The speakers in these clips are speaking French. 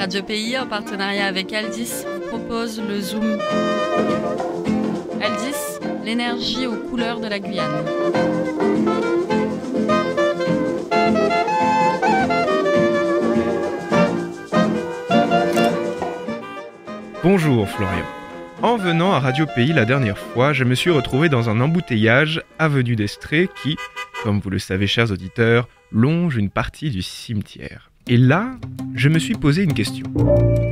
Radio Pays, en partenariat avec Aldis, vous propose le Zoom. Aldis, l'énergie aux couleurs de la Guyane. Bonjour Florian. En venant à Radio Pays la dernière fois, je me suis retrouvé dans un embouteillage avenue d'Estrée qui, comme vous le savez chers auditeurs, longe une partie du cimetière. Et là, je me suis posé une question.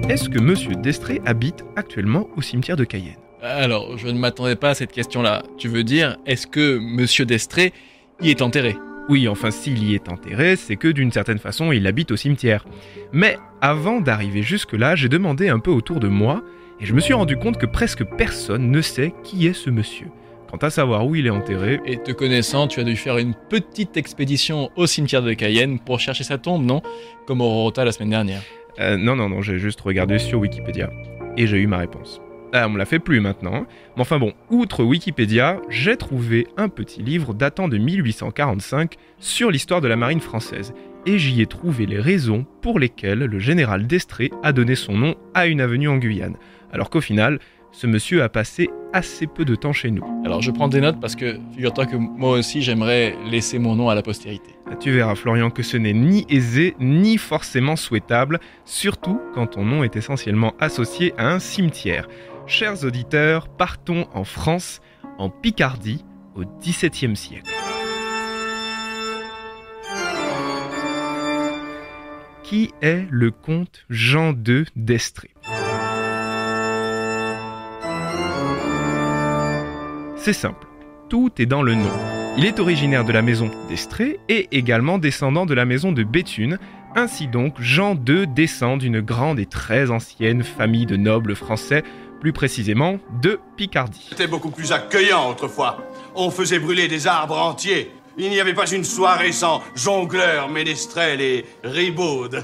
Est-ce que Monsieur d'Estrée habite actuellement au cimetière de Cayenne ? Alors, je ne m'attendais pas à cette question-là. Tu veux dire, est-ce que Monsieur d'Estrée y est enterré ? Oui, enfin s'il y est enterré, c'est que d'une certaine façon il habite au cimetière. Mais avant d'arriver jusque-là, j'ai demandé un peu autour de moi et je me suis rendu compte que presque personne ne sait qui est ce monsieur. Quant à savoir où il est enterré... Et te connaissant, tu as dû faire une petite expédition au cimetière de Cayenne pour chercher sa tombe, non ? Comme Aurorota la semaine dernière. Non, j'ai juste regardé sur Wikipédia et j'ai eu ma réponse. On me la fait plus maintenant. Hein. Mais enfin bon, outre Wikipédia, j'ai trouvé un petit livre datant de 1845 sur l'histoire de la marine française. Et j'y ai trouvé les raisons pour lesquelles le général d'Estrée a donné son nom à une avenue en Guyane. Alors qu'au final, ce monsieur a passé assez peu de temps chez nous. Alors je prends des notes parce que figure-toi que moi aussi j'aimerais laisser mon nom à la postérité. Tu verras Florian que ce n'est ni aisé ni forcément souhaitable, surtout quand ton nom est essentiellement associé à un cimetière. Chers auditeurs, partons en France, en Picardie, au XVIIe siècle. Qui est le comte Jean II d'Estrée ? C'est simple, tout est dans le nom. Il est originaire de la maison d'Estrée et également descendant de la maison de Béthune. Ainsi donc, Jean II descend d'une grande et très ancienne famille de nobles français, plus précisément de Picardie. C'était beaucoup plus accueillant autrefois. On faisait brûler des arbres entiers. Il n'y avait pas une soirée sans jongleurs, ménestrels et ribaudes.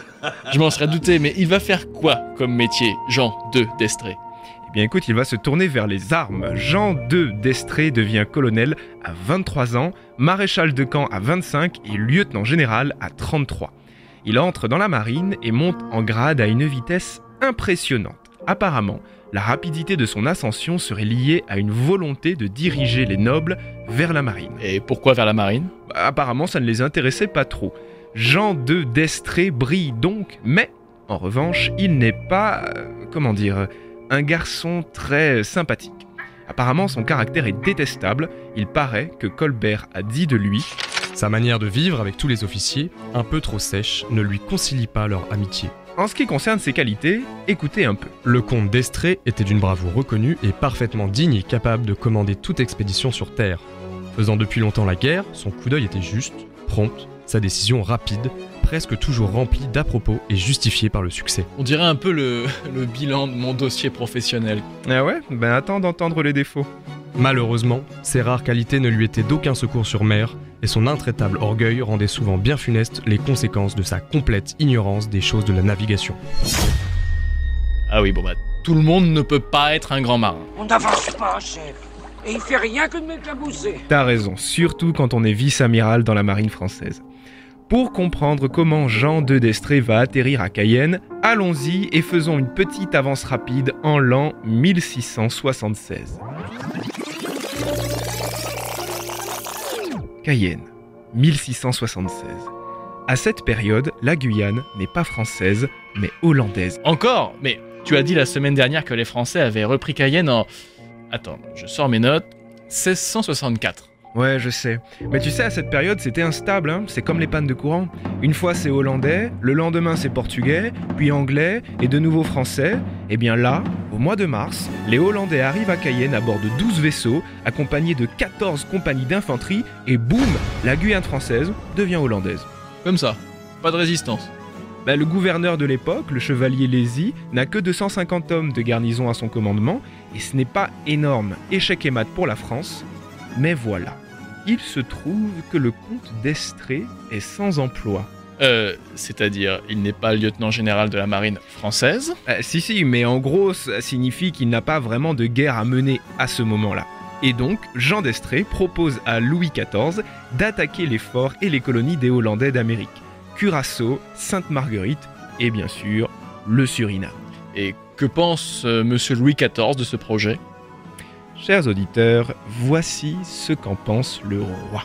Je m'en serais douté, mais il va faire quoi comme métier, Jean II d'Estrée ? Eh bien écoute, il va se tourner vers les armes. Jean II d'Estrée devient colonel à 23 ans, maréchal de camp à 25 et lieutenant général à 33. Il entre dans la marine et monte en grade à une vitesse impressionnante. Apparemment, la rapidité de son ascension serait liée à une volonté de diriger les nobles vers la marine. Et pourquoi vers la marine ? Apparemment, ça ne les intéressait pas trop. Jean II d'Estrée brille donc, mais en revanche, il n'est pas, un garçon très sympathique. Apparemment, son caractère est détestable. Il paraît que Colbert a dit de lui « Sa manière de vivre avec tous les officiers, un peu trop sèche, ne lui concilie pas leur amitié. » En ce qui concerne ses qualités, écoutez un peu. Le comte d'Estrée était d'une bravoure reconnue et parfaitement digne et capable de commander toute expédition sur terre. Faisant depuis longtemps la guerre, son coup d'œil était juste, prompt, sa décision rapide, presque toujours remplie d'à-propos et justifiée par le succès. On dirait un peu le bilan de mon dossier professionnel. Ah ouais ? Ben attends d'entendre les défauts. Malheureusement, ses rares qualités ne lui étaient d'aucun secours sur mer, et son intraitable orgueil rendait souvent bien funestes les conséquences de sa complète ignorance des choses de la navigation. Ah oui, tout le monde ne peut pas être un grand marin. On n'avance pas, chef. Et il fait rien que de m'éclabousser. T'as raison, surtout quand on est vice-amiral dans la marine française. Pour comprendre comment Jean II d'Estrée va atterrir à Cayenne, allons-y et faisons une petite avance rapide en l'an 1676. Cayenne, 1676. À cette période, la Guyane n'est pas française, mais hollandaise. Encore ? Mais tu as dit la semaine dernière que les Français avaient repris Cayenne en... Attends, je sors mes notes. 1664. Ouais, je sais. Mais tu sais, à cette période, c'était instable, hein. C'est comme les pannes de courant. Une fois, c'est hollandais, le lendemain, c'est portugais, puis anglais, et de nouveau français. Et bien là, au mois de mars, les Hollandais arrivent à Cayenne à bord de 12 vaisseaux, accompagnés de 14 compagnies d'infanterie, et boum, la Guyane française devient hollandaise. Comme ça, pas de résistance. Le gouverneur de l'époque, le chevalier Lézy, n'a que 250 hommes de garnison à son commandement, et ce n'est pas énorme, échec et mat pour la France, mais voilà. Il se trouve que le comte d'Estrée est sans emploi. C'est-à-dire, il n'est pas lieutenant général de la marine française ? Si, mais en gros, ça signifie qu'il n'a pas vraiment de guerre à mener à ce moment-là. Et donc, Jean d'Estrée propose à Louis XIV d'attaquer les forts et les colonies des Hollandais d'Amérique. Curaçao, Sainte-Marguerite et bien sûr le Suriname. Et que pense monsieur Louis XIV de ce projet? Chers auditeurs, voici ce qu'en pense le roi.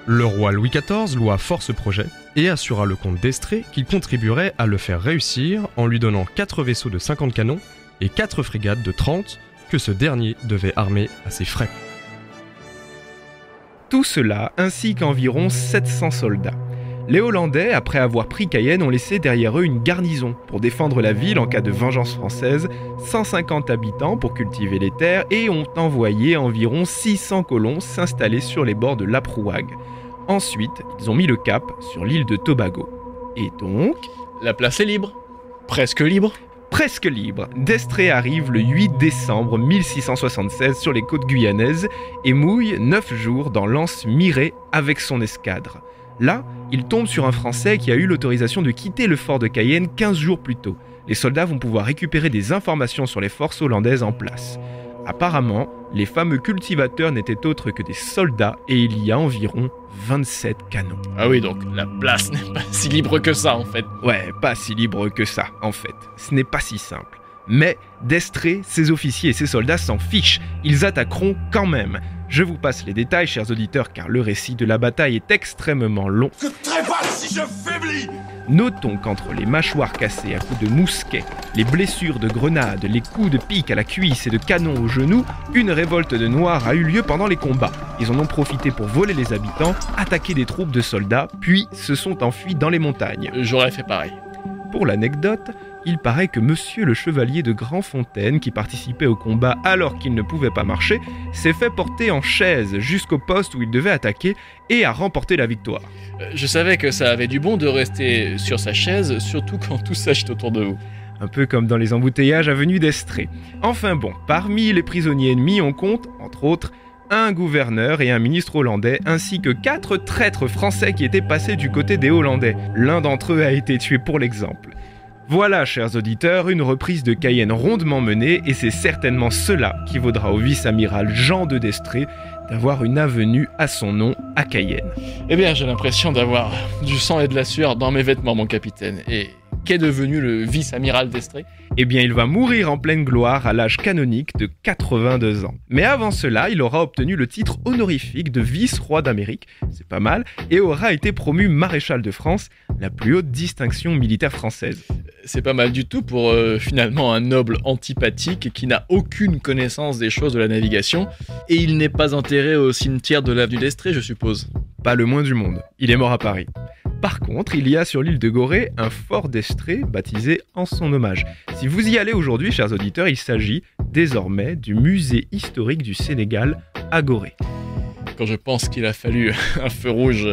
Le roi Louis XIV loua fort ce projet et assura le comte d'Estrées qu'il contribuerait à le faire réussir en lui donnant 4 vaisseaux de 50 canons et 4 frégates de 30 que ce dernier devait armer à ses frais. Tout cela ainsi qu'environ 700 soldats. Les Hollandais, après avoir pris Cayenne, ont laissé derrière eux une garnison pour défendre la ville en cas de vengeance française, 150 habitants pour cultiver les terres et ont envoyé environ 600 colons s'installer sur les bords de l'Aprouag. Ensuite, ils ont mis le cap sur l'île de Tobago. Et donc... La place est libre. Presque libre. Presque libre. D'Estrées arrive le 8 décembre 1676 sur les côtes guyanaises et mouille 9 jours dans l'anse Miré avec son escadre. Là, il tombe sur un Français qui a eu l'autorisation de quitter le fort de Cayenne 15 jours plus tôt. Les soldats vont pouvoir récupérer des informations sur les forces hollandaises en place. Apparemment, les fameux cultivateurs n'étaient autres que des soldats et il y a environ 27 canons. Ah oui, donc la place n'est pas si libre que ça en fait. Ouais, pas si libre que ça, en fait. Ce n'est pas si simple. Mais d'Estrées, ses officiers et ses soldats s'en fichent. Ils attaqueront quand même. Je vous passe les détails, chers auditeurs, car le récit de la bataille est extrêmement long. Que trépasse si je faiblis! Notons qu'entre les mâchoires cassées à coups de mousquet, les blessures de grenades, les coups de pique à la cuisse et de canon au genou, une révolte de Noirs a eu lieu pendant les combats. Ils en ont profité pour voler les habitants, attaquer des troupes de soldats, puis se sont enfuis dans les montagnes. J'aurais fait pareil. Pour l'anecdote, il paraît que monsieur le chevalier de Grandfontaine, qui participait au combat alors qu'il ne pouvait pas marcher, s'est fait porter en chaise jusqu'au poste où il devait attaquer et a remporté la victoire. Je savais que ça avait du bon de rester sur sa chaise, surtout quand tout s'agite autour de vous. Un peu comme dans les embouteillages avenue d'Estrées. Enfin bon, parmi les prisonniers ennemis, on compte, entre autres, un gouverneur et un ministre hollandais, ainsi que 4 traîtres français qui étaient passés du côté des Hollandais. L'un d'entre eux a été tué pour l'exemple. Voilà, chers auditeurs, une reprise de Cayenne rondement menée, et c'est certainement cela qui vaudra au vice-amiral Jean de d'Estrées d'avoir une avenue à son nom à Cayenne. Eh bien, j'ai l'impression d'avoir du sang et de la sueur dans mes vêtements, mon capitaine. Et qu'est devenu le vice-amiral d'Estrées? Eh bien, il va mourir en pleine gloire à l'âge canonique de 82 ans. Mais avant cela, il aura obtenu le titre honorifique de vice-roi d'Amérique, c'est pas mal, et aura été promu maréchal de France, la plus haute distinction militaire française. C'est pas mal du tout pour finalement un noble antipathique qui n'a aucune connaissance des choses de la navigation, et il n'est pas enterré au cimetière de l'avenue d'Estrées, je suppose. Pas le moins du monde, il est mort à Paris. Par contre, il y a sur l'île de Gorée un fort d'Estrées baptisé en son hommage. Si vous y allez aujourd'hui, chers auditeurs, il s'agit désormais du musée historique du Sénégal à Gorée. Quand je pense qu'il a fallu un feu rouge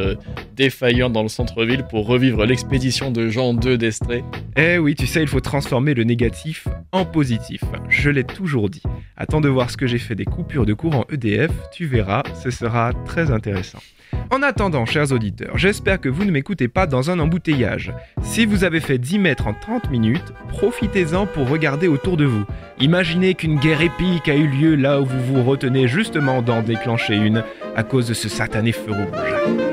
défaillant dans le centre-ville pour revivre l'expédition de Jean II d'Estrées. Eh oui, tu sais, il faut transformer le négatif en positif. Je l'ai toujours dit. Attends de voir ce que j'ai fait des coupures de courant EDF, tu verras, ce sera très intéressant. En attendant, chers auditeurs, j'espère que vous ne m'écoutez pas dans un embouteillage. Si vous avez fait 10 mètres en 30 minutes, profitez-en pour regarder autour de vous. Imaginez qu'une guerre épique a eu lieu là où vous vous retenez justement d'en déclencher une à cause de ce satané feu rouge.